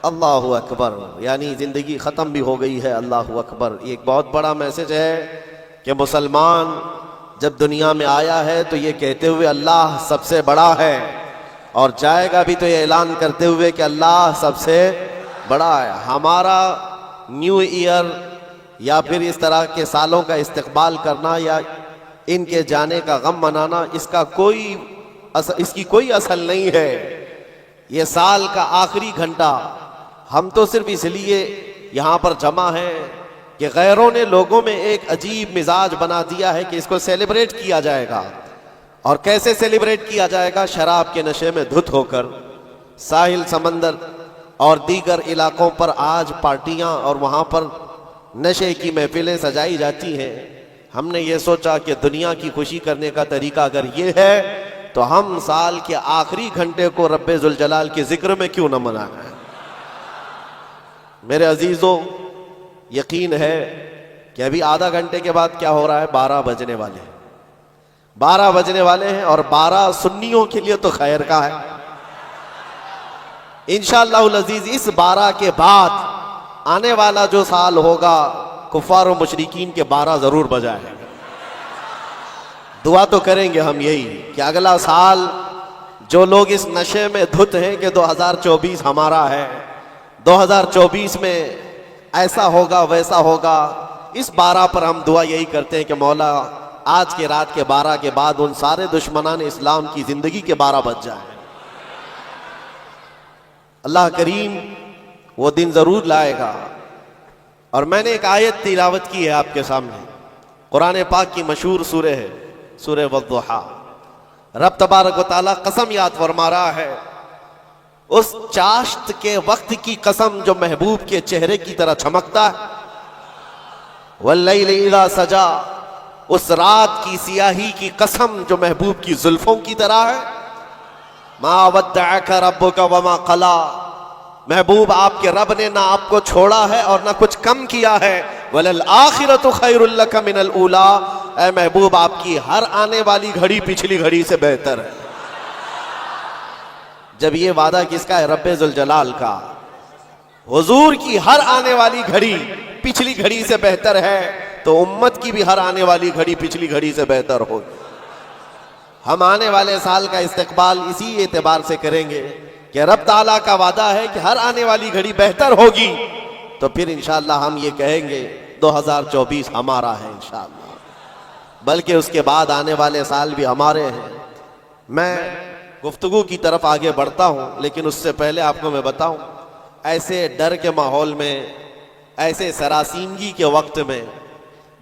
اللہ اکبر، یعنی زندگی ختم بھی ہو گئی ہے۔ اللہ اکبر، یہ ایک بہت بڑا میسج ہے کہ مسلمان جب دنیا میں آیا ہے تو یہ کہتے ہوئے اللہ سب سے بڑا ہے، اور جائے گا بھی تو یہ اعلان کرتے ہوئے کہ اللہ سب سے بڑا ہے۔ ہمارا نیو ایئر یا پھر اس طرح کے سالوں کا استقبال کرنا یا ان کے جانے کا غم منانا، اس کی کوئی اصل نہیں ہے۔ یہ سال کا آخری گھنٹہ ہم تو صرف اس لیے یہاں پر جمع ہیں کہ غیروں نے لوگوں میں ایک عجیب مزاج بنا دیا ہے کہ اس کو سیلیبریٹ کیا جائے گا۔ اور کیسے سیلیبریٹ کیا جائے گا؟ شراب کے نشے میں دھت ہو کر ساحل، سمندر اور دیگر علاقوں پر آج پارٹیاں اور وہاں پر نشے کی محفلیں سجائی جاتی ہیں۔ ہم نے یہ سوچا کہ دنیا کی خوشی کرنے کا طریقہ اگر یہ ہے تو ہم سال کے آخری گھنٹے کو رب ذوالجلال کے ذکر میں کیوں نہ منائیں۔ میرے عزیزوں، یقین ہے کہ ابھی آدھا گھنٹے کے بعد کیا ہو رہا ہے؟ 12 بجنے والے ہیں، 12 بجنے والے ہیں، اور 12 سنیوں کے لیے تو خیر کا ہے۔ انشاءاللہ العزیز اس 12 کے بعد آنے والا جو سال ہوگا کفار و مشرکین کے 12 ضرور بجائے۔ دعا تو کریں گے ہم یہی کہ اگلا سال جو لوگ اس نشے میں دھت ہیں کہ 2024 ہمارا ہے، 2024 میں ایسا ہوگا ویسا ہوگا، اس 12 پر ہم دعا یہی کرتے ہیں کہ مولا آج کے رات کے 12 کے بعد ان سارے دشمنان اسلام کی زندگی کے 12 بج جائیں۔ اللہ کریم وہ دن ضرور لائے گا۔ اور میں نے ایک آیت تلاوت کی ہے آپ کے سامنے، قرآن پاک کی مشہور سورہ ہے، سورہ والضحیٰ۔ رب تبارک و تعالیٰ قسم یاد فرما رہا ہے، اس چاشت کے وقت کی قسم جو محبوب کے چہرے کی طرح چمکتا ہے، واللیل اذا سجا، اس رات کی سیاہی کی قسم جو محبوب کی زلفوں کی طرح ہے، ما ودعک ربک وما قلا، محبوب آپ کے رب نے نہ آپ کو چھوڑا ہے اور نہ کچھ کم کیا ہے، وَلَلْآخِرَةُ خَيْرٌ لَكَ مِنَ الْأُولَىٰ، اے محبوب آپ کی ہر آنے والی گھڑی پچھلی گھڑی سے بہتر ہے۔ جب یہ وعدہ کس کا ہے؟ رب ذوالجلال کا۔ حضور کی ہر آنے والی گھڑی پچھلی گھڑی سے بہتر ہے تو امت کی بھی ہر آنے والی گھڑی پچھلی گھڑی سے بہتر ہو۔ ہم آنے والے سال کا استقبال اسی اعتبار سے کریں گے کہ رب تعالیٰ کا وعدہ ہے کہ ہر آنے والی گھڑی بہتر ہوگی، تو پھر انشاءاللہ ہم یہ کہیں گے 2024 ہمارا ہے انشاءاللہ، بلکہ اس کے بعد آنے والے سال بھی ہمارے ہیں۔ میں گفتگو کی طرف آگے بڑھتا ہوں، لیکن اس سے پہلے آپ کو میں بتاؤں، ایسے ڈر کے ماحول میں، ایسے سراسیمگی کے وقت میں،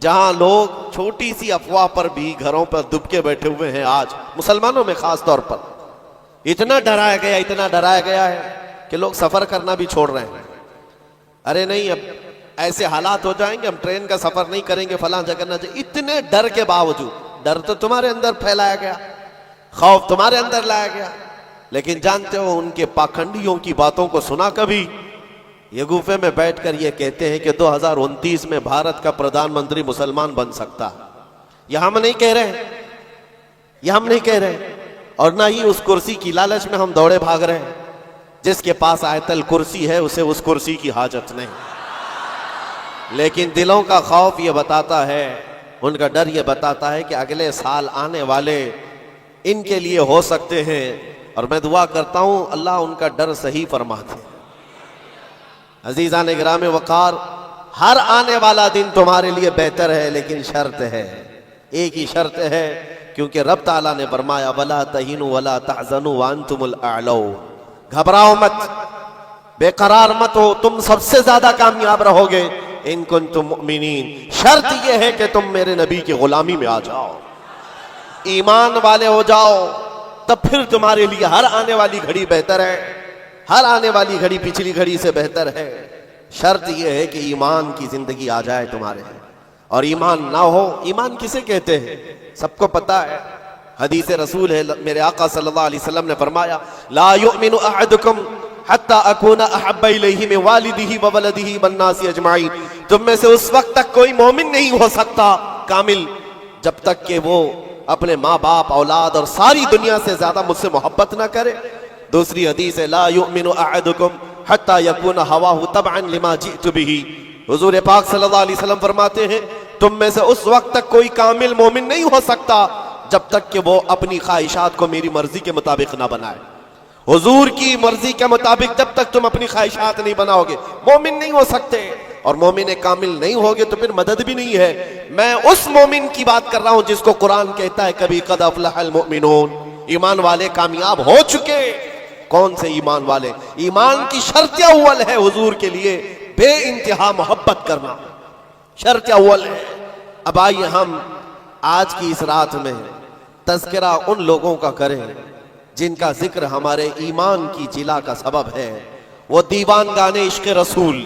جہاں لوگ چھوٹی سی افواہ پر بھی گھروں پر دب کے بیٹھے ہوئے ہیں، آج مسلمانوں میں خاص طور پر اتنا ڈرایا گیا ہے کہ لوگ سفر کرنا بھی چھوڑ رہے ہیں۔ ارے نہیں، اب ایسے حالات ہو جائیں گے ہم ٹرین کا سفر نہیں کریں گے، فلاں جگہ نہ جائیں۔ اتنے ڈر کے باوجود، ڈر تو تمہارے اندر پھیلایا گیا، خوف تمہارے اندر لایا گیا، لیکن جانتے ہو ان کے پاکھنڈیوں کی باتوں کو سنا کبھی؟ یہ گوفے میں بیٹھ کر یہ کہتے ہیں کہ 2029 میں بھارت کا پردھان منتری مسلمان بن سکتا ہے۔ یہ ہم نہیں کہہ رہے ہیں، اور نہ ہی اس کرسی کی لالچ میں ہم دوڑے بھاگ رہے ہیں۔ جس کے پاس آیت الکرسی ہے اسے اس کرسی کی حاجت نہیں، لیکن دلوں کا خوف یہ بتاتا ہے، ان کا ڈر یہ بتاتا ہے کہ اگلے سال آنے والے ان کے لیے ہو سکتے ہیں، اور میں دعا کرتا ہوں اللہ ان کا ڈر صحیح فرما دے۔ عزیزان گرام وقار، ہر آنے والا دن تمہارے لیے بہتر ہے، لیکن شرط ہے، ایک ہی شرط ہے، کیونکہ رب تعالیٰ نے فرمایا وَلَا تَهِنُوا وَلَا تَحْزَنُوا وَأَنْتُمُ الْأَعْلَوْنَ، گھبراؤ مت، بے قرار مت ہو، تم سب سے زیادہ کامیاب رہو گے ان کنتم مؤمنین۔ شرط یہ ہے کہ تم میرے نبی کی غلامی میں آ جاؤ، ایمان والے ہو جاؤ، تب پھر تمہارے لیے ہر آنے والی گھڑی بہتر ہے، ہر آنے والی گھڑی پچھلی گھڑی سے بہتر ہے۔ شرط یہ ہے کہ ایمان کی زندگی آ جائے تمہارے، اور ایمان نہ ہو، ایمان کسے کہتے ہیں سب کو پتا ہے، حدیث رسول ہے، میرے آقا صلی اللہ علیہ وسلم نے فرمایا لا یؤمن احدکم حتی اکون احب الیہ من والدہ وولدہ والناس اجمعین، تم میں سے اس وقت تک کوئی مومن نہیں ہو سکتا کامل جب تک کہ وہ اپنے ماں باپ، اولاد اور ساری دنیا سے زیادہ مجھ سے محبت نہ کرے۔ دوسری حدیث ہے لا یؤمن احدکم حتی یکون ہواہ تبعا لما جئت بہ۔ حضور پاک صلی اللہ علیہ وسلم فرماتے ہیں تم میں سے اس وقت تک کوئی کامل مومن نہیں ہو سکتا جب تک کہ وہ اپنی خواہشات کو میری مرضی کے مطابق نہ بنائے۔ حضور کی مرضی کے مطابق جب تک تم اپنی خواہشات نہیں بناؤ گے مومن نہیں ہو سکتے، اور مومن کامل نہیں ہوگے تو پھر مدد بھی نہیں ہے۔ میں اس مومن کی بات کر رہا ہوں جس کو قرآن کہتا ہے کبھی قد افلح المؤمنون، ایمان والے کامیاب ہو چکے۔ کون سے ایمان والے؟ ایمان کی شرط اول ہے حضور کے لیے بے انتہا محبت کرنا، شرط اول ہے۔ اب آئیے ہم آج کی اس رات میں تذکرہ ان لوگوں کا کریں جن کا ذکر ہمارے ایمان کی جلا کا سبب ہے، وہ دیوان گانے عشق رسول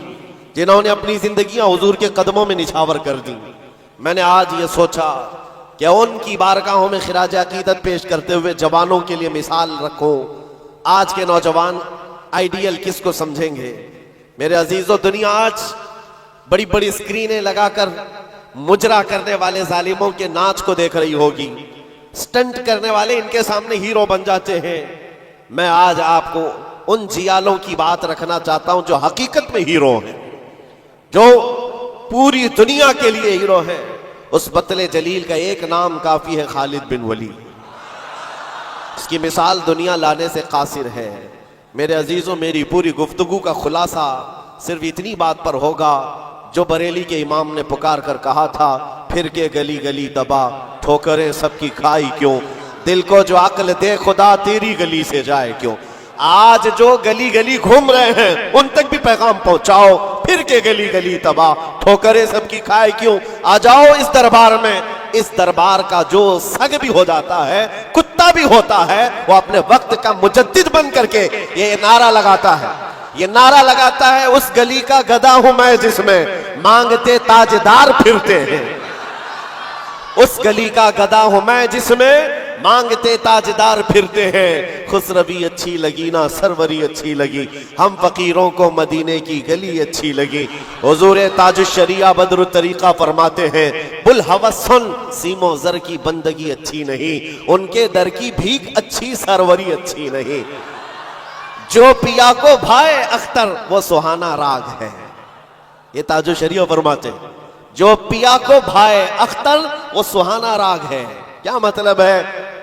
جنہوں نے اپنی زندگیاں حضور کے قدموں میں نچھاور کر دی۔ میں نے آج یہ سوچا کہ ان کی بارگاہوں میں خراج عقیدت پیش کرتے ہوئے جوانوں کے لیے مثال رکھوں۔ آج کے نوجوان آئیڈیل کس کو سمجھیں گے؟ میرے عزیزو، دنیا آج بڑی بڑی اسکرینیں لگا کر مجرا کرنے والے ظالموں کے ناچ کو دیکھ رہی ہوگی، سٹنٹ کرنے والے ان کے سامنے ہیرو بن جاتے ہیں۔ میں آج آپ کو ان جیالوں کی بات رکھنا چاہتا ہوں جو حقیقت میں ہیرو ہیں، جو پوری دنیا کے لیے ہیرو ہیں۔ اس بطل جلیل کا ایک نام کافی ہے، خالد بن ولید۔ اس کی مثال دنیا لانے سے قاصر ہے۔ میرے عزیزوں، میری پوری گفتگو کا خلاصہ صرف اتنی بات پر ہوگا جو بریلی کے امام نے پکار کر کہا تھا، پھر کے گلی گلی دبا ٹھوکریں سب کی کھائی کیوں، دل کو جو عقل دے خدا تیری گلی سے جائے کیوں۔ آج جو گلی گلی گھوم رہے ہیں ان تک بھی پیغام پہنچاؤ، پھر کے گلی گلی تباہ ٹھوکریں سب کی کھائے کیوں۔ آ جاؤ اس دربار میں، اس دربار کا جو سگ بھی ہو جاتا ہے، کتا بھی ہوتا ہے، وہ اپنے وقت کا مجدد بن کر کے یہ نعرہ لگاتا ہے، یہ نعرہ لگاتا ہے، اس گلی کا گدھا ہوں میں جس میں مانگتے تاجدار پھرتے ہیں۔ اس گلی کا گدھا ہوں میں جس میں مانگتے تاجدار پھرتے ہیں۔ خسروی اچھی لگی نہ سروری اچھی لگی، ہم فقیروں کو مدینے کی گلی اچھی لگی۔ حضور تاج الشریعہ بدر الطریقہ فرماتے ہیں، بلہوس سن سیم و زر کی بندگی اچھی نہیں، ان کے در کی بھیک اچھی سروری اچھی نہیں۔ جو پیا کو بھائے اختر وہ سہانا راگ ہے، یہ تاج الشریعہ فرماتے ہیں، جو پیا کو بھائے اختر وہ سہانا راگ ہے۔ کیا مطلب ہے؟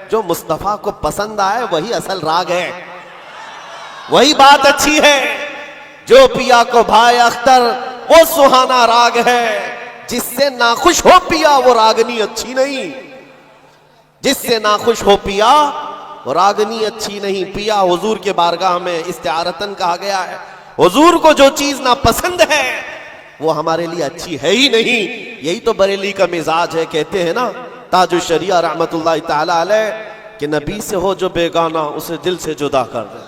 جو مصطفیٰ کو پسند آئے وہی اصل راگ ہے، وہی بات اچھی ہے۔ جو پیا کو بھائے اختر وہ سہانا راگ ہے، جس سے ناخوش ہو پیا وہ راگنی اچھی نہیں، جس سے ناخوش ہو پیا وہ راگنی اچھی نہیں۔ پیا حضور کے بارگاہ میں استعارتن کہا گیا ہے۔ حضور کو جو چیز ناپسند ہے وہ ہمارے لیے اچھی ہے ہی نہیں۔ یہی تو بریلی کا مزاج ہے۔ کہتے ہیں نا تاج الشریعہ رحمت اللہ تعالی علیہ کہ نبی سے ہو جو بیگانہ اسے دل سے جدا کر دے،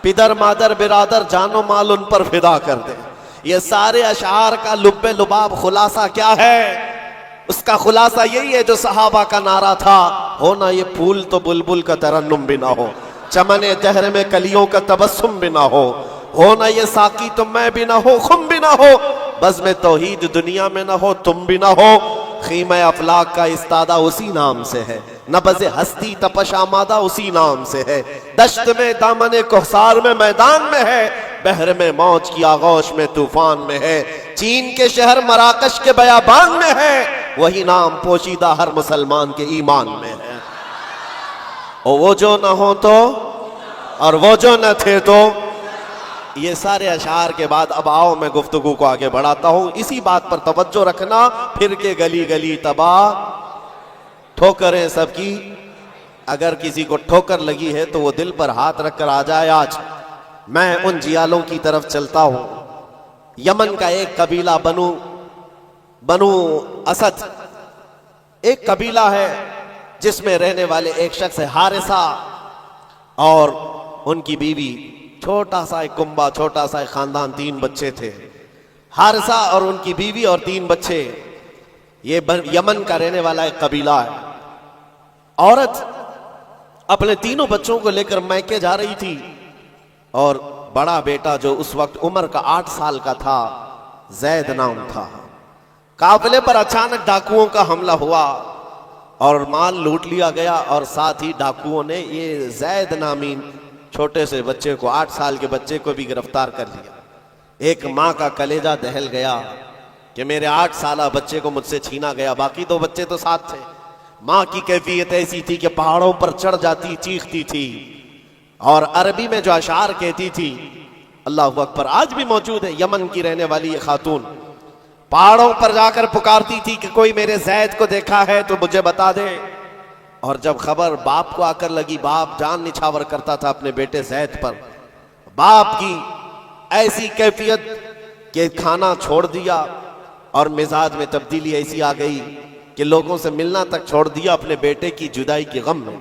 پدر مادر برادر جان و مال ان پر فدا کر دے۔ یہ سارے اشعار کا لب لباب خلاصہ کیا ہے؟ اس کا خلاصہ یہی ہے جو صحابہ کا نعرہ تھا، ہونا یہ پھول تو بلبل کا ترنم بھی نہ ہو، چمن دہر میں کلیوں کا تبسم بھی نہ ہو، ہونا یہ ساقی تو میں بھی نہ ہو، خم بھی نہ ہو، بزم توحید دنیا میں نہ ہو، تم بھی نہ ہو۔ خیمہ افلاک کا استادہ اسی نام سے ہے، نبض ہستی تپش آمادہ اسی نام سے ہے۔ دشت میں دامن کوثر میں میدان میں ہے، بحر میں موج کی آغوش میں طوفان میں ہے، چین کے شہر مراکش کے بیابان میں ہے، وہی نام پوشیدہ ہر مسلمان کے ایمان میں ہے۔ اور وہ جو نہ ہو تو، اور وہ جو نہ تھے تو۔ یہ سارے اشعار کے بعد اب آؤ میں گفتگو کو آگے بڑھاتا ہوں۔ اسی بات پر توجہ رکھنا، پھر کے گلی گلی تباہ ٹھوکریں سب کی۔ اگر کسی کو ٹھوکر لگی ہے تو وہ دل پر ہاتھ رکھ کر آ جائے۔ آج میں ان جیالوں کی طرف چلتا ہوں۔ یمن کا ایک قبیلہ بنو اسد ایک قبیلہ ہے جس میں رہنے والے ایک شخص ہے حارثہ، اور ان کی بیوی، چھوٹا سا ایک کنبہ، چھوٹا سا ایک خاندان، 3 بچے تھے۔ حارثہ اور ان کی بیوی اور 3 بچے۔ یہ یمن کا رہنے والا ایک قبیلہ ہے۔ عورت اپنے 3 بچوں کو لے کر میکے جا رہی تھی، اور بڑا بیٹا جو اس وقت عمر کا 8 سال کا تھا، زید نام تھا، قافلے پر اچانک ڈاکوؤں کا حملہ ہوا اور مال لوٹ لیا گیا، اور ساتھ ہی ڈاکوؤں نے یہ زید نامی چھوٹے سے بچے کو، 8 سال کے بچے کو بھی گرفتار کر لیا۔ ایک ماں کا کلیجہ دہل گیا کہ میرے 8 سالہ بچے کو مجھ سے چھینا گیا، باقی 2 بچے تو ساتھ تھے۔ ماں کی کیفیت ایسی تھی کہ پہاڑوں پر چڑھ جاتی، چیختی تھی، اور عربی میں جو اشعار کہتی تھی، اللہ اکبر، آج بھی موجود ہے۔ یمن کی رہنے والی یہ خاتون پہاڑوں پر جا کر پکارتی تھی کہ کوئی میرے زید کو دیکھا ہے تو مجھے بتا دے، اور جب خبر باپ کو آ کر لگی، باپ جان نچھاور کرتا تھا اپنے بیٹے زید پر۔ باپ کی ایسی کیفیت کہ کھانا چھوڑ دیا، اور مزاج میں تبدیلی ایسی آ گئی کہ لوگوں سے ملنا تک چھوڑ دیا اپنے بیٹے کی جدائی کے غم میں۔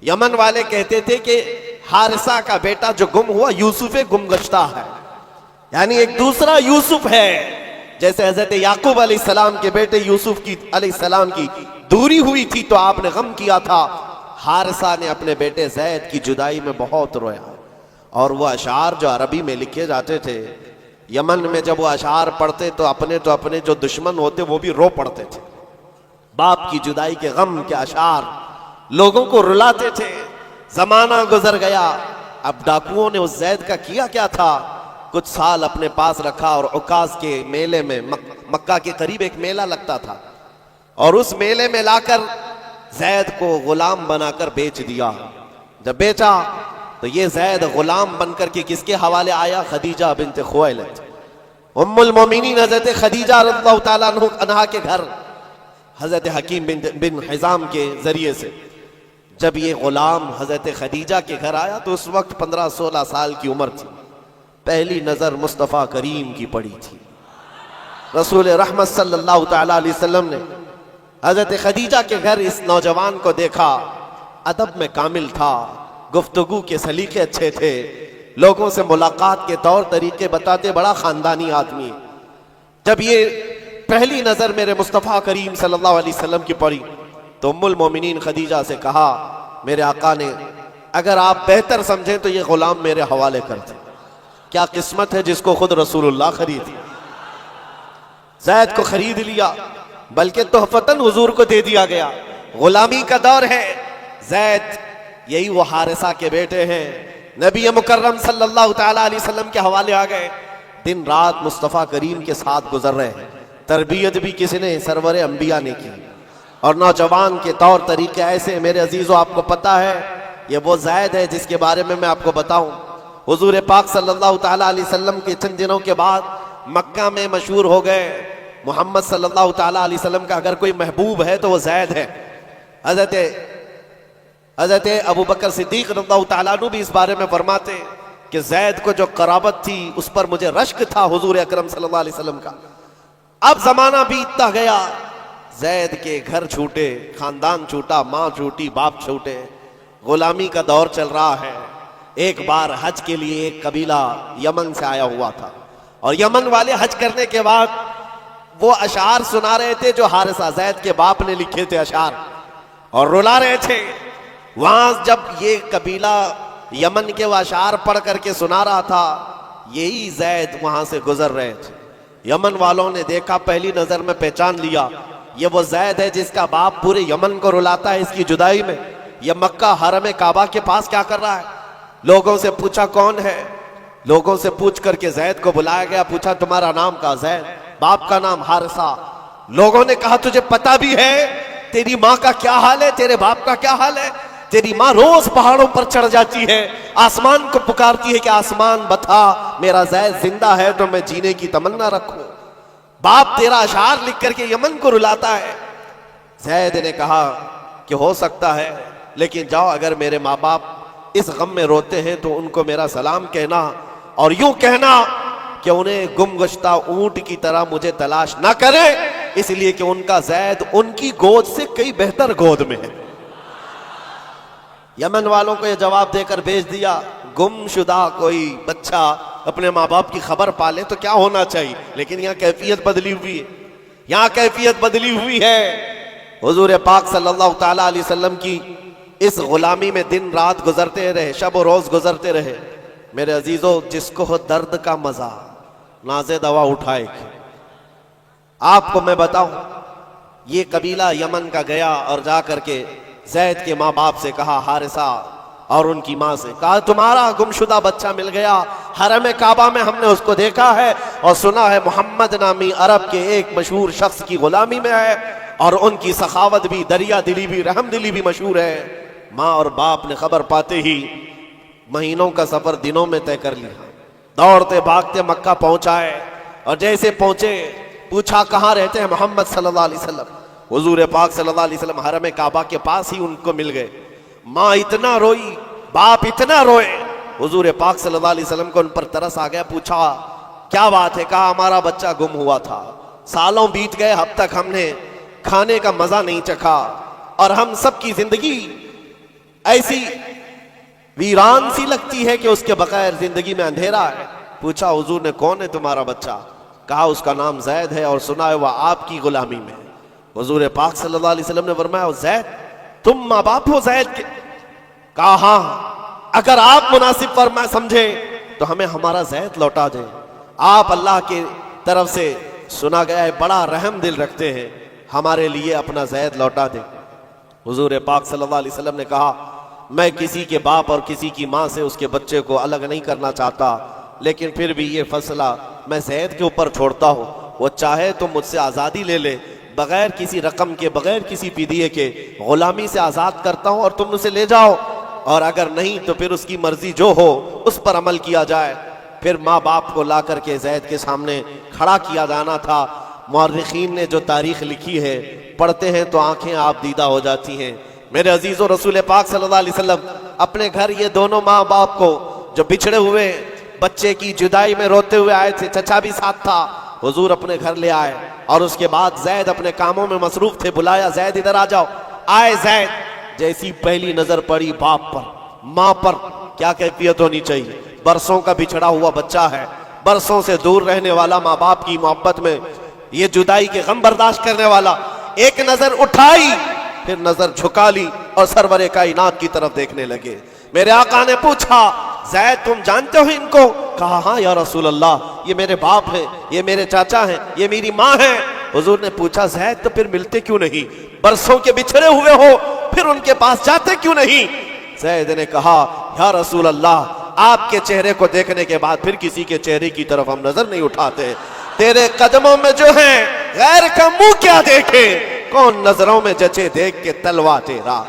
یمن والے کہتے تھے کہ حارثہ کا بیٹا جو گم ہوا یوسف گم گشتہ ہے، یعنی ایک دوسرا یوسف ہے۔ جیسے حضرت یعقوب علیہ السلام کے بیٹے یوسف کی علیہ السلام کی دوری ہوئی تھی تو آپ نے غم کیا تھا، حارثہ نے اپنے بیٹے زید کی جدائی میں بہت رویا۔ اور وہ اشعار جو عربی میں لکھے جاتے تھے، یمن میں جب وہ اشعار پڑھتے تو اپنے جو دشمن ہوتے وہ بھی رو پڑتے تھے۔ باپ کی جدائی کے غم کے اشعار لوگوں کو رلاتے تھے۔ زمانہ گزر گیا، اب ڈاکوؤں نے اس زید کا کیا کیا تھا، کچھ سال اپنے پاس رکھا، اور عکاظ کے میلے میں، مکہ کے قریب ایک میلہ لگتا تھا، اور اس میلے میں لا کر زید کو غلام بنا کر بیچ دیا۔ جب بیچا تو یہ زید غلام بن کر کے کس کے حوالے آیا؟ خدیجہ بنت خویلد، ام المومنین حضرت خدیجہ رضی اللہ تعالیٰ عنہا کے گھر، حضرت حکیم بن حزام کے ذریعے سے۔ جب یہ غلام حضرت خدیجہ کے گھر آیا تو اس وقت 15-16 سال کی عمر تھی۔ پہلی نظر مصطفیٰ کریم کی پڑی تھی۔ رسول رحمت صلی اللہ تعالیٰ علیہ وسلم نے حضرت خدیجہ کے گھر اس نوجوان کو دیکھا، ادب میں کامل تھا، گفتگو کے سلیقے اچھے تھے، لوگوں سے ملاقات کے طور طریقے بتاتے، بڑا خاندانی آدمی۔ جب یہ پہلی نظر میرے مصطفیٰ کریم صلی اللہ علیہ وسلم کی پڑی تو ام المومنین خدیجہ سے کہا، میرے آقا نے اگر آپ بہتر سمجھیں تو یہ غلام میرے حوالے کر دیں۔ کیا قسمت ہے جس کو خود رسول اللہ خرید لیا۔ زید کو خرید لیا، بلکہ تحفتاً حضور کو دے دیا گیا۔ غلامی کا دور ہے۔ زید یہی وہ حارثہ کے بیٹے ہیں، نبی مکرم صلی اللہ تعالیٰ علیہ وسلم کے حوالے آ گئے، دن رات مصطفیٰ کریم کے ساتھ گزر رہے ہیں۔ تربیت بھی کسی نے سرور انبیاء نے کی، اور نوجوان کے طور طریقے ایسے۔ میرے عزیزو، آپ کو پتا ہے یہ وہ زید ہے جس کے بارے میں آپ کو بتاؤں۔ حضور پاک صلی اللہ تعالیٰ علیہ وسلم کے چند دنوں کے بعد مکہ میں مشہور ہو گئے، محمد صلی اللہ تعالیٰ علیہ وسلم کا اگر کوئی محبوب ہے تو وہ زید ہے۔ حضرت ابو بکر صدیق رضی اللہ تعالیٰ عنہ بھی اس بارے میں فرماتے کہ زید کو جو قرابت تھی اس پر مجھے رشک تھا حضور اکرم صلی اللہ علیہ وسلم کا۔ اب زمانہ بیتتا گیا، زید کے گھر چھوٹے، خاندان چھوٹا، ماں چھوٹی، باپ چھوٹے، غلامی کا دور چل رہا ہے۔ ایک بار حج کے لیے ایک قبیلہ یمن سے آیا ہوا تھا، اور یمن والے حج کرنے کے بعد وہ اشعار سنا رہے تھے جو حارثہ زید کے باپ نے لکھے تھے اشعار، اور رلا رہے تھے۔ وہاں جب یہ قبیلہ یمن کے وہ اشعار پڑھ کر کے سنا رہا تھا، یہی زید وہاں سے گزر رہے تھے۔ یمن والوں نے دیکھا، پہلی نظر میں پہچان لیا، یہ وہ زید ہے جس کا باپ پورے یمن کو رلاتا ہے اس کی جدائی میں۔ یہ مکہ حرم کعبہ کے پاس کیا کر رہا ہے؟ لوگوں سے پوچھا کون ہے، لوگوں سے پوچھ کر کے زید کو بلایا گیا، پوچھا تمہارا نام کہا زید، باپ کا نام حارثہ۔ لوگوں نے کہا تجھے پتہ بھی ہے تیری ماں کا کیا حال ہے، تیرے باپ کا کیا حال ہے؟ تیری ماں روز پہاڑوں پر چڑھ جاتی ہے، آسمان کو پکارتی ہے کہ آسمان بتا میرا زید زندہ ہے تو میں جینے کی تمنا رکھوں۔ باپ تیرا اشعار لکھ کر کے یمن کو رلاتا ہے۔ زید نے کہا کہ ہو سکتا ہے، لیکن جاؤ، اگر میرے ماں باپ اس غم میں روتے ہیں تو ان کو میرا سلام کہنا، اور یوں کہنا کہ انہیں گم گشتہ اونٹ کی طرح مجھے تلاش نہ کرے، اس لیے کہ ان کا زید ان کی گود سے کئی بہتر گود میں ہے۔ یمن والوں کو یہ جواب دے کر بھیج دیا۔ گم شدہ کوئی بچہ اپنے ماں باپ کی خبر پالے تو کیا ہونا چاہیے، لیکن یہاں کیفیت بدلی ہوئی ہے، یہاں کیفیت بدلی ہوئی ہے۔ حضور پاک صلی اللہ تعالیٰ علیہ وسلم کی اس غلامی میں دن رات گزرتے رہے، شب و روز گزرتے رہے۔ میرے عزیزو، جس کو ہو درد کا مزہ، نازے دوا اٹھائے گی۔ آپ کو میں بتاؤں، یہ قبیلہ یمن کا گیا اور جا کر کے زید کے ماں باپ سے کہا حارثہ اور ان کی ماں سے کہا تمہارا گمشدہ بچہ مل گیا، حرم کعبہ میں ہم نے اس کو دیکھا ہے اور سنا ہے محمد نامی عرب کے ایک مشہور شخص کی غلامی میں ہے، اور ان کی سخاوت بھی، دریا دلی بھی، رحم دلی بھی مشہور ہے۔ ماں اور باپ نے خبر پاتے ہی مہینوں کا سفر دنوں میں طے کر لیا، دوڑتے بھاگتے مکہ پہنچائے، اور جیسے پہنچے پوچھا کہاں رہتے ہیں محمد صلی اللہ علیہ وسلم۔ حضور پاک صلی اللہ علیہ وسلم حرم کعبہ کے پاس ہی ان کو مل گئے۔ ماں اتنا روئی، باپ اتنا روئے، حضور پاک صلی اللہ علیہ وسلم کو ان پر ترس آ گیا۔ پوچھا کیا بات ہے؟ کہا ہمارا بچہ گم ہوا تھا، سالوں بیت گئے، اب تک ہم نے کھانے کا مزہ نہیں چکھا، اور ہم سب کی زندگی ایسی ویران سی لگتی ہے کہ اس کے بغیر زندگی میں اندھیرا ہے۔ پوچھا حضور نے کون ہے تمہارا بچہ؟ کہا اس کا نام زید ہے اور سنا ہے وہ آپ کی غلامی میں۔ حضور پاک صلی اللہ علیہ وسلم نے فرمایا زید تم ماں باپ ہو زید کے؟ کہا ہاں، اگر آپ مناسب فرما سمجھے تو ہمیں ہمارا زید لوٹا دیں۔ آپ اللہ کی طرف سے سنا گیا ہے بڑا رحم دل رکھتے ہیں، ہمارے لیے اپنا زید لوٹا دیں۔ حضور پاک صلی اللہ علیہ وسلم نے کہا میں کسی کے باپ اور کسی کی ماں سے اس کے بچے کو الگ نہیں کرنا چاہتا، لیکن پھر بھی یہ فیصلہ میں زید کے اوپر چھوڑتا ہوں، وہ چاہے تو مجھ سے آزادی لے لے، بغیر کسی رقم کے، بغیر کسی فدیے کے غلامی سے آزاد کرتا ہوں اور تم اسے لے جاؤ، اور اگر نہیں تو پھر اس کی مرضی جو ہو اس پر عمل کیا جائے۔ پھر ماں باپ کو لا کر کے زید کے سامنے کھڑا کیا جانا تھا۔ مورخین نے جو تاریخ لکھی ہے پڑھتے ہیں تو آنکھیں آپ دیدہ ہو جاتی ہیں۔ میرے عزیزو، رسول پاک صلی اللہ علیہ وسلم اپنے گھر یہ دونوں ماں باپ کو جو بچھڑے ہوئے بچے کی جدائی میں روتے ہوئے آئے تھے، چچا بھی ساتھ تھا، حضور اپنے گھر لے آئے، اور اس کے بعد زید اپنے کاموں میں مصروف تھے، بلایا زید ادھر آ جاؤ۔ آئے زید، جیسی پہلی نظر پڑی باپ پر، ماں پر، کیا کیفیت ہونی چاہیے؟ برسوں کا بچھڑا ہوا بچہ ہے، برسوں سے دور رہنے والا، ماں باپ کی محبت میں یہ جدائی کے غم برداشت کرنے والا، ایک نظر اٹھائی پھر نظر جھکا لی اور سرور کائنات کی طرف دیکھنے لگے۔ میرے آقا نے پوچھا زید تم جانتے ہو ان کو؟ کہا ہاں یا رسول اللہ، یہ میرے باپ ہیں، یہ میرے چاچا ہیں، یہ میری ماں ہیں۔ حضور نے پوچھا زید تو پھر ملتے کیوں نہیں؟ برسوں کے بچھڑے ہوئے ہو پھر ان کے پاس جاتے کیوں نہیں؟ زید نے کہا یا رسول اللہ، آپ کے چہرے کو دیکھنے کے بعد پھر کسی کے چہرے کی طرف ہم نظر نہیں اٹھاتے، تیرے قدموں میں جو ہیں غیر کا منہ کیا دیکھے، کون نظروں میں جچے دیکھ کے تلوا تیرا۔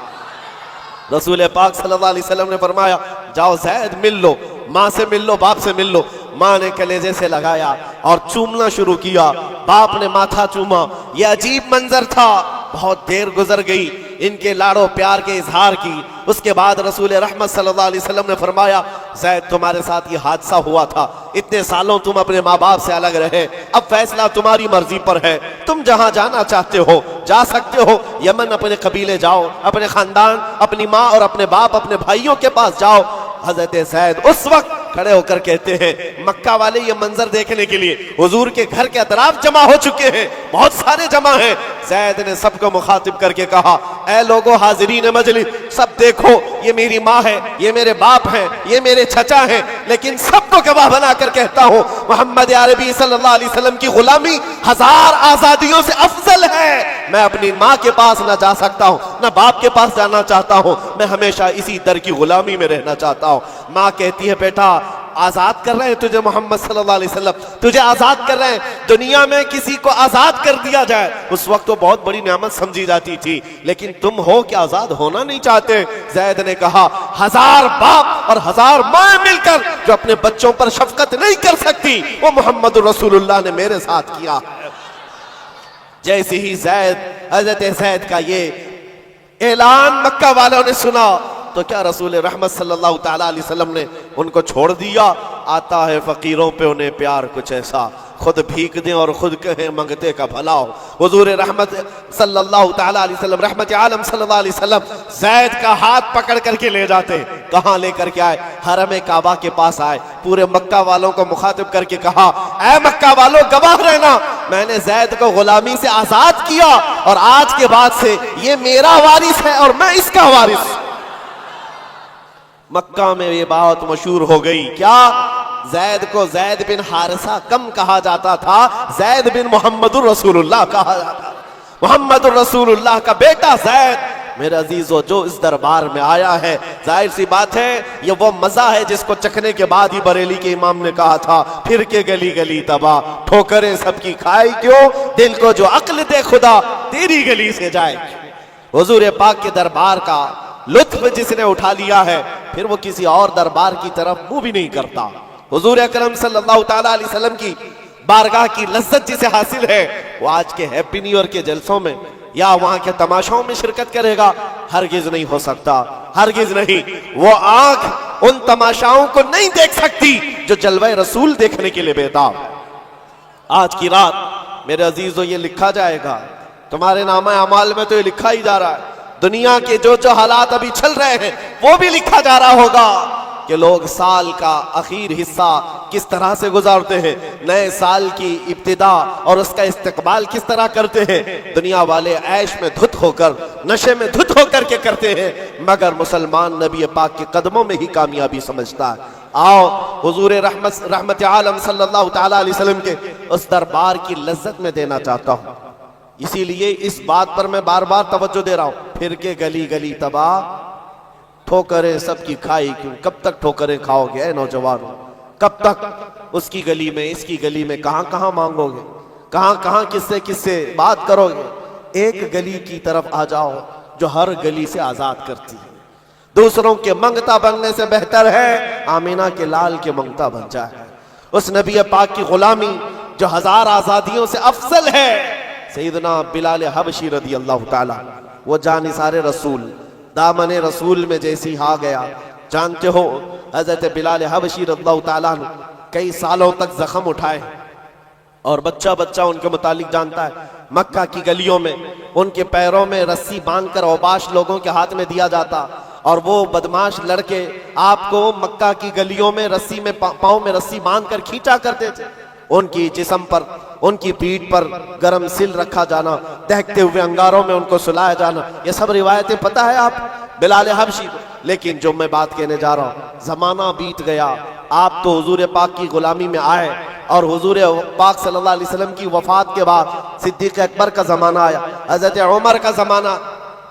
رسول پاک صلی اللہ علیہ وسلم نے فرمایا جاؤ زید مل لو، ماں سے مل لو، باپ سے مل لو۔ ماں نے کلیجے سے لگایا اور چومنا شروع کیا، باپ نے ماتھا چوما۔ یہ عجیب منظر تھا، بہت دیر گزر گئی ان کے لاڑو پیار کے اظہار کی۔ اس کے بعد رسول رحمت صلی اللہ علیہ وسلم نے فرمایا زید تمہارے ساتھ یہ حادثہ ہوا تھا، اتنے سالوں تم اپنے ماں باپ سے الگ رہے، اب فیصلہ تمہاری مرضی پر ہے، تم جہاں جانا چاہتے ہو جا سکتے ہو، یمن اپنے قبیلے جاؤ، اپنے خاندان، اپنی ماں اور اپنے باپ، اپنے بھائیوں کے پاس جاؤ۔ حضرت زید اس وقت کھڑے ہو کر کہتے ہیں مکہ والے یہ منظر دیکھنے کے لیے حضور کے گھر کے اطراف جمع ہو چکے ہیں، بہت سارے جمع ہیں۔ زید نے سب کو مخاطب کر کے کہا اے لوگو حاضرین مجلس، سب دیکھو یہ میری ماں ہے، یہ میرے باپ ہیں، یہ میرے چچا ہیں، لیکن سب کو گواہ بنا کر کہتا ہوں محمد عربی صلی اللہ علیہ وسلم کی غلامی 1000 آزادیوں سے افضل ہے۔ میں اپنی ماں کے پاس نہ جا سکتا ہوں، نہ باپ کے پاس جانا چاہتا ہوں، میں ہمیشہ اسی در کی غلامی میں رہنا چاہتا ہوں۔ ماں کہتی ہے بیٹا آزاد کر رہے ہیں تجھے محمد صلی اللہ علیہ وسلم، تجھے آزاد کر رہے ہیں۔ دنیا میں کسی کو آزاد کر دیا جائے اس وقت تو بہت بڑی نعمت سمجھی جاتی تھی، لیکن تم ہو کہ آزاد ہونا نہیں چاہتے۔ زید نے کہا 1000 باپ اور 1000 ماں مل کر جو اپنے بچوں پر شفقت نہیں کر سکتی وہ محمد رسول اللہ نے میرے ساتھ کیا ہے۔ جیسے ہی حضرت زید کا یہ اعلان مکہ والوں نے سنا تو کیا رسول رحمت صلی اللہ تعالیٰ علیہ وسلم نے ان کو چھوڑ دیا؟ آتا ہے فقیروں پہ انہیں پیار کچھ ایسا، خود بھیک دیں اور خود کہیں منگتے کا بھلا ہو۔ حضور رحمت صلی اللہ تعالیٰ علیہ وسلم، رحمت عالم صلی اللہ علیہ وسلم زید کا ہاتھ پکڑ کر کے لے جاتے۔ کہاں لے کر کے آئے؟ حرم کعبہ کے پاس آئے، پورے مکہ والوں کو مخاطب کر کے کہا اے مکہ والوں گواہ رہنا، میں نے زید کو غلامی سے آزاد کیا اور آج کے بعد سے یہ میرا وارث ہے اور میں اس کا وارث۔ مکہ میں یہ بات مشہور ہو گئی، کیا زید کو زید بن حارثہ کم کہا جاتا تھا، زید بن محمد الرسول اللہ کہا جاتا تھا۔ محمد الرسول اللہ کا بیٹا زید میرے عزیزو جو اس دربار میں آیا ہے، ظاہر سی بات ہے یہ وہ مزہ ہے جس کو چکھنے کے بعد ہی بریلی کے امام نے کہا تھا پھر کے گلی گلی تباہ، ٹھوکریں سب کی کھائی کیوں، دل کو جو عقل دے خدا تیری گلی سے جائے۔ حضور پاک کے دربار کا لطف جس نے اٹھا لیا ہے پھر وہ کسی اور دربار کی طرف منہ بھی نہیں کرتا۔ حضور اکرم صلی اللہ تعالیٰ علیہ وسلم کی بارگاہ کی لذت جسے حاصل ہے وہ آج کے ہیپی نیو ایئر کے جلسوں میں یا وہاں کے تماشاؤں میں شرکت کرے گا، ہرگز نہیں ہو سکتا، ہرگز نہیں۔ وہ آنکھ ان تماشاؤں کو نہیں دیکھ سکتی جو جلوہ رسول دیکھنے کے لیے بیتاب۔ آج کی رات میرے عزیزو یہ لکھا جائے گا، تمہارے نامہ اعمال میں تو یہ لکھا ہی جا رہا ہے، دنیا کے جو حالات ابھی چل رہے ہیں وہ بھی لکھا جا رہا ہوگا کہ لوگ سال کا اخیر حصہ کس طرح سے گزارتے ہیں، نئے سال کی ابتدا اور اس کا استقبال کس طرح کرتے ہیں۔ دنیا والے عیش میں دھت ہو کر، نشے میں دھت ہو کر کے کرتے ہیں، مگر مسلمان نبی پاک کے قدموں میں ہی کامیابی سمجھتا ہے۔ آؤ حضور رحمت عالم صلی اللہ تعالیٰ علیہ وسلم کے اس دربار کی لذت میں دینا چاہتا ہوں، اسی لیے اس بات پر میں بار بار توجہ دے رہا ہوں، پھر کے گلی گلی تباہ، ٹھوکریں سب کی کھائی کیوں۔ کب تک ٹھوکریں کھاؤ گے اے نوجوانوں، کب تک اس کی گلی میں اس کی گلی میں کہاں کہاں مانگو گے، کہاں کہاں کس سے بات کرو گے۔ ایک گلی کی طرف آ جاؤ جو ہر گلی سے آزاد کرتی ہے۔ دوسروں کے منگتا بننے سے بہتر ہے آمینہ کے لال کے منگتا بن جائے۔ اس نبی پاک کی غلامی جو ہزار آزادیوں سے افضل ہے، سیدنا بلال حبشی رضی اللہ تعالیٰ، وہ جانثار رسول، دامن رسول میں جیسی آ گیا۔ جانتے ہو حضرت بلال حبشی رضی اللہ تعالیٰ نے کئی سالوں تک زخم اٹھائے، اور بچہ بچہ ان کے متعلق جانتا ہے، مکہ کی گلیوں میں ان کے پیروں میں رسی باندھ کر اوباش لوگوں کے ہاتھ میں دیا جاتا، اور وہ بدماش لڑکے آپ کو مکہ کی گلیوں میں رسی میں پاؤں میں رسی باندھ کر کھینچا کرتے تھے۔ ان کی جسم پر، ان کی پیٹھ پر گرم سل رکھا جانا، دہکتے ہوئے انگاروں میں ان کو سلایا جانا، یہ سب روایتیں پتہ ہے آپ بلال حبشی کو۔ لیکن جو میں بات کہنے جا رہا ہوں، زمانہ بیت گیا، آپ تو حضور پاک کی غلامی میں آئے، اور حضور پاک صلی اللہ علیہ وسلم کی وفات کے بعد صدیق اکبر کا زمانہ آیا، حضرت عمر کا زمانہ۔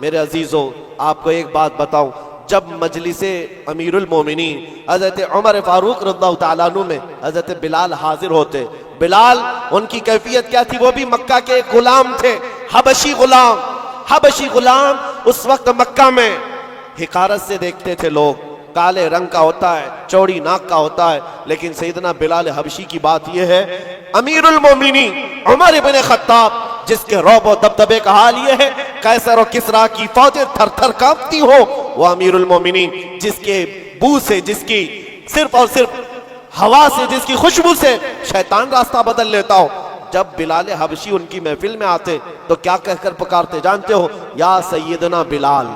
میرے عزیزو آپ کو ایک بات بتاؤں، جب مجلس امیر المومنین حضرت عمر فاروق رضی اللہ تعالیٰ عنہ میں حضرت بلال حاضر ہوتے، بلال ان کی کیفیت کیا تھی؟ وہ بھی مکہ کے ایک غلام تھے، حبشی غلام۔ حبشی غلام اس وقت مکہ میں حقارت سے دیکھتے تھے لوگ، کالے رنگ کا ہوتا ہے، چوڑی ناک کا ہوتا ہے، لیکن سیدنا بلال حبشی کی بات یہ ہے، امیر المومنین عمر بن خطاب جس کے رعب و دبدبے کا حال یہ ہے قیصر و کسریٰ کی فوجیں تھر تھر کانپتی ہو، وہ امیر المومنین جس کے بو سے، جس کی صرف اور صرف ہوا سے، جس کی خوشبو سے شیطان راستہ بدل لیتا ہو، جب بلال حبشی ان کی محفل میں آتے تو کیا کہہ کر پکارتے جانتے ہو؟ یا سیدنا بلال،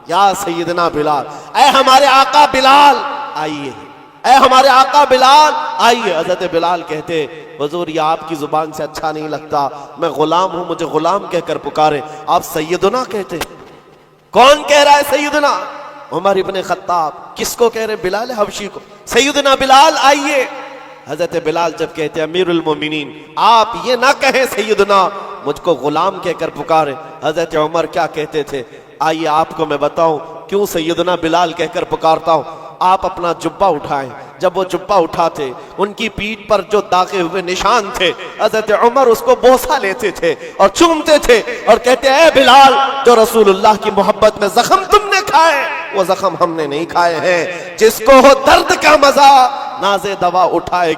یا سیدنا بلال، اے ہمارے آقا بلال آئیے، اے ہمارے آقا بلال آئیے۔ حضرت بلال کہتے حضور یہ آپ کی زبان سے اچھا نہیں لگتا، میں غلام ہوں، مجھے غلام کہہ کر پکارے، آپ سیدنا کہتے۔ کون کہہ رہا ہے سیدنا؟ عمر ابن خطاب۔ کس کو کہہ رہے؟ بلال حبشی کو۔ سیدنا بلال آئیے۔ حضرت بلال جب کہتے امیر المومنین آپ یہ نہ کہیں سیدنا، مجھ کو غلام کہہ کر پکارے، حضرت عمر کیا کہتے تھے؟ آئیے آپ کو میں بتاؤں کیوں سیدنا بلال کہہ کر پکارتا ہوں۔ آپ اپنا جبہ اٹھائیں، جب وہ جبہ اٹھاتے ان کی پیٹھ پر جو داغے ہوئے نشان تھے، حضرت عمر اس کو بوسہ لیتے تھے اور چومتے تھے اور کہتے اے بلال، جو رسول اللہ کی محبت میں زخم تم نے کھائے وہ زخم ہم نے نہیں کھائے ہیں، جس کو ہو درد کا مزہ ناز دوا اٹھائے